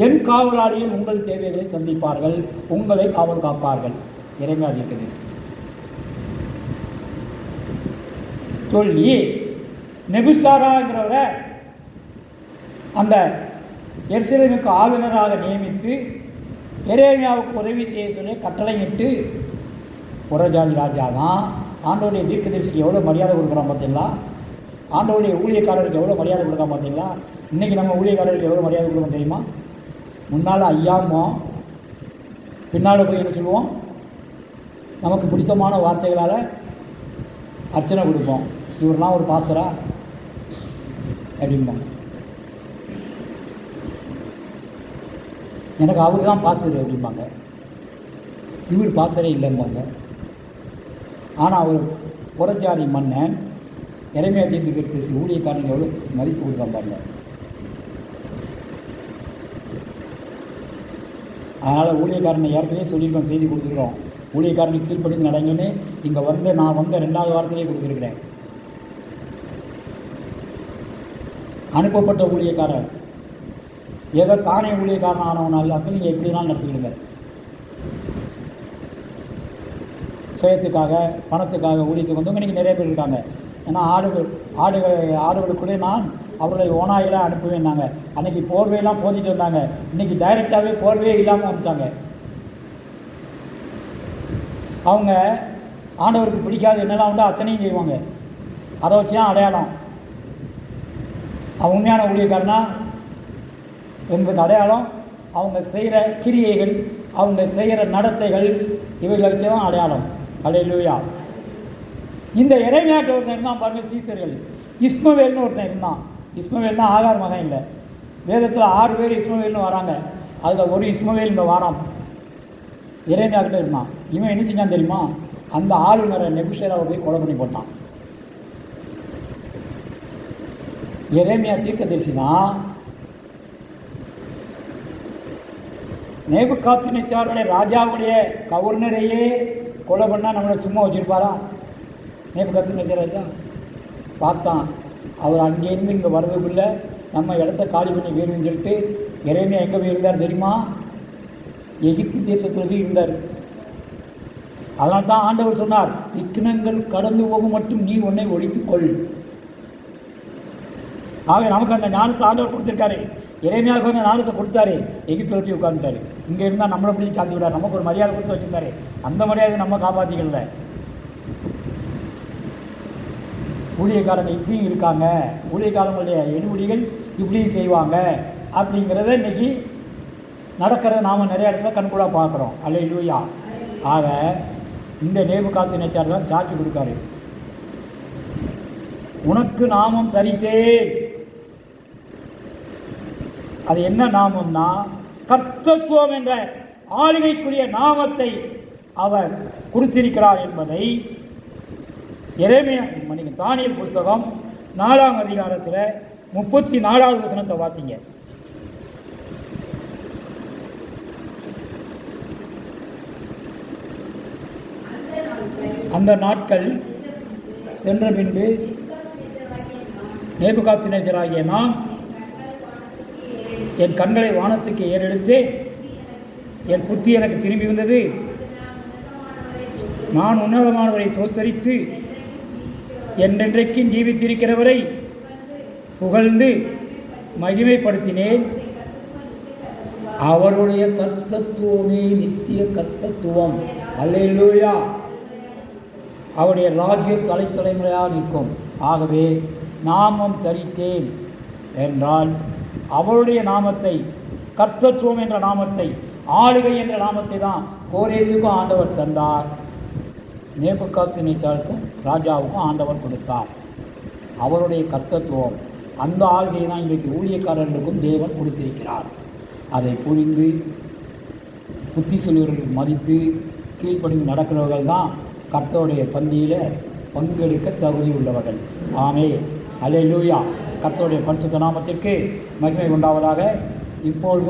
என் காவலாளிகள் உங்கள் தேவைகளை சந்திப்பார்கள், உங்களை காவல் காப்பார்கள். எரேமியா தீர்க்கதரிசி சொல்லி நெபுசாராங்கிறவரை அந்த எருசலேமுக்கு ஆளுநராக நியமித்து எரேமியாவுக்கு உதவி செய்ய சொல்லி கட்டளையிட்டு புறஜாதி ராஜா தான் ஆண்டவருடைய தீர்க்கதரிசிக்கு எவ்வளோ மரியாதை கொடுக்குறான் பார்த்தீங்களா? ஆண்டவருடைய ஊழியக்காரருக்கு எவ்வளோ மரியாதை கொடுக்காம பார்த்தீங்களா? இன்றைக்கி நம்ம ஊழியக்காரருக்கு எவ்வளோ மரியாதை கொடுக்கணும் தெரியுமா? முன்னால் ஐயாமோ, பின்னால் போய் என்ன சொல்லுவோம்? நமக்கு பிடித்தமான வார்த்தைகளால் அர்ச்சனை கொடுப்போம். இவரெலாம் ஒரு பாஸ்டரா அப்படிம்போம். எனக்கு அவர் தான் பாஸ்டர் அப்படிம்பாங்க. இவர் பாஸ்டரே இல்லைம்பாங்க. ஆனால் அவர் புறஜாதி மன்னன் எரேமியா தீர்க்கதரிசி ஊழியக்காரனுக்கு எவ்வளோ மதிப்பு கொடுக்காம பாருங்க. அதனால் ஊழியக்காரனை ஏற்கனவே சொல்லியிருக்கோம், செய்தி கொடுத்துருக்குறோம். ஊழியக்காரனுக்கு கீழ்ப்படிந்து நடங்கன்னு இங்கே நான் வந்த 2வது வாரத்திலே கொடுத்துருக்குறேன். அனுப்பப்பட்ட ஊழியக்காரர் ஏதோ தானே ஊழியக்காரன் ஆனவனால் அப்போ நீங்கள் எப்படினாலும் நடத்திக்கிடுங்க. சுயத்துக்காக பணத்துக்காக ஊழியத்துக்கு வந்தவங்க இன்றைக்கி நிறைய பேர் இருக்காங்க. ஏன்னா ஆடுகளுக்குள்ளே நான் அவர்களை ஓனாயில் அனுப்புவேன்னாங்க. அன்றைக்கி போர்வையெல்லாம் போதிட்டு வந்தாங்க. இன்றைக்கி டைரெக்டாகவே போர்வையே இல்லாமல் வந்துட்டாங்க. அவங்க ஆண்டவருக்கு பிடிக்காது என்னெல்லாம் உண்டோ அத்தனையும் செய்வாங்க. அதை வச்சு தான் அடையாளம். அவன் உண்மையான ஊழியக்காரனா என்பது அடையாளம். அவங்க செய்கிற கிரியைகள், அவங்க செய்கிற நடத்தைகள், இவைகளை வச்சு தான் அடையாளம். அல்லேலூயா. இந்த எரேமியாட்ட ஒருத்தன் இருந்தான் பாருங்க, சீசர்கள். இஸ்மவேல்னு ஒருத்தன் இருந்தான். இஸ்மவேல்னா ஆகார் மகன் இல்லை. வேதத்தில் 6 பேர் இஸ்மவேல்னு வராங்க. அதில் ஒரு இஸ்மவேல் இந்த வாரம் எரேமியாக்கிட்ட இருந்தான். இவன் என்ன செஞ்சான் தெரியுமா? அந்த ஆளுநரை நெபுசராவை போய் கொலை பண்ணி போட்டான். எரேமியா தீர்க்கதரிசி தான் நேபுகாத்நேச்சாருடைய ராஜாவுடைய கவர்னரையே கொலை பண்ணால் நம்மளை சும்மா வச்சுருப்பாரா? நேபுகாத்நேச்சார் ராஜா பார்த்தான். அவர் அங்கேருந்து இங்கே வர்றதுக்குள்ளே நம்ம இடத்த காலி பண்ணி வேணும்னு சொல்லிட்டு எரேமியா எங்கே போய் இருந்தார் தெரியுமா? எகிப்து தேசத்தில் போய் இருந்தார். அதனால தான் ஆண்டவர் சொன்னார், இக்கிணங்கள் கடந்து போக மட்டும் நீ உன்னை ஒழித்துக்கொள். ஆக நமக்கு அந்த ஞானத்தை ஆண்டவர் கொடுத்துருக்காரு. எரேமியாவுக்கு வந்து ஞானத்தை கொடுத்தாரு. எகிப்தில் போய் உட்காந்துட்டார். இங்கே இருந்தால் நம்மளை பிடிச்சி சாத்தி விடார். நமக்கு ஒரு மரியாதை கொடுத்து வச்சுருந்தாரு. அந்த மரியாதை நம்ம காப்பாற்றிக்கல. ஊழியக்காரங்க இப்படியும் இருக்காங்க, ஊழியக்காரங்களுடைய எடுபடிகள் இப்படியும் செய்வாங்க அப்படிங்கிறத இன்றைக்கி நடக்கிறத நாம் நிறைய இடத்துல கண்கூடாக பார்க்குறோம். அல்லேலூயா. ஆக இந்த நேபுகாத்நேச்சார் தான் சாட்சி கொடுக்காரு. உனக்கு நாமம் தரித்தேன். அது என்ன நாமம்னா கர்த்தத்துவம் என்ற ஆளுகைக்குரிய நாமத்தை அவர் கொடுத்திருக்கிறார் என்பதை தானியேல் புஸ்தகம் 4ஆம் அதிகாரத்தில் 34வது வசனத்தை வாசிங்க. அந்த நாட்கள் சென்ற பின்பு நேபுகாத்நேச்சராகிய நான் என் கண்களை வானத்துக்கு ஏறெடுத்து என் புத்தி எனக்கு திரும்பி வந்தது. நான் உன்னதமானவரை சோத்தரித்து என்றென்றைக்கும் ஜீவித்திருக்கிறவரை புகழ்ந்து மகிமைப்படுத்தினேன். அவருடைய கர்த்தத்துவமே நித்திய கர்த்தத்துவம். அல்லேலூயா. அவருடைய ராஜ்யம் தலைமுறையாக நிற்கும். ஆகவே நாமம் தரித்தேன் என்றால் அவருடைய நாமத்தை, கர்த்தத்துவம் என்ற நாமத்தை, ஆளுகை என்ற நாமத்தை தான் கோரேசுக்கும் ஆண்டவர் தந்தார். நேபுகாத்நேச்சாருக்கும் ராஜாவுக்கும் ஆண்டவர் கொடுத்தார். அவருடைய கர்த்தத்துவம், அந்த ஆளுகையை தான் இன்றைக்கு ஊழியக்காரர்களுக்கும் தேவன் கொடுத்திருக்கிறார். அதை புரிந்து புத்தி சொல்லுவர்களுக்கு மதித்து கீழ்ப்படிந்து நடக்கிறவர்கள் தான் கர்த்தருடைய பந்தியில் பங்கெடுக்க தகுதி உள்ளவர்கள். ஆமே, அல்லேலூயா. கர்த்தருடைய பரிசுத்த நாமத்திற்கு மகிமை உண்டாவதாக. இப்பொழுது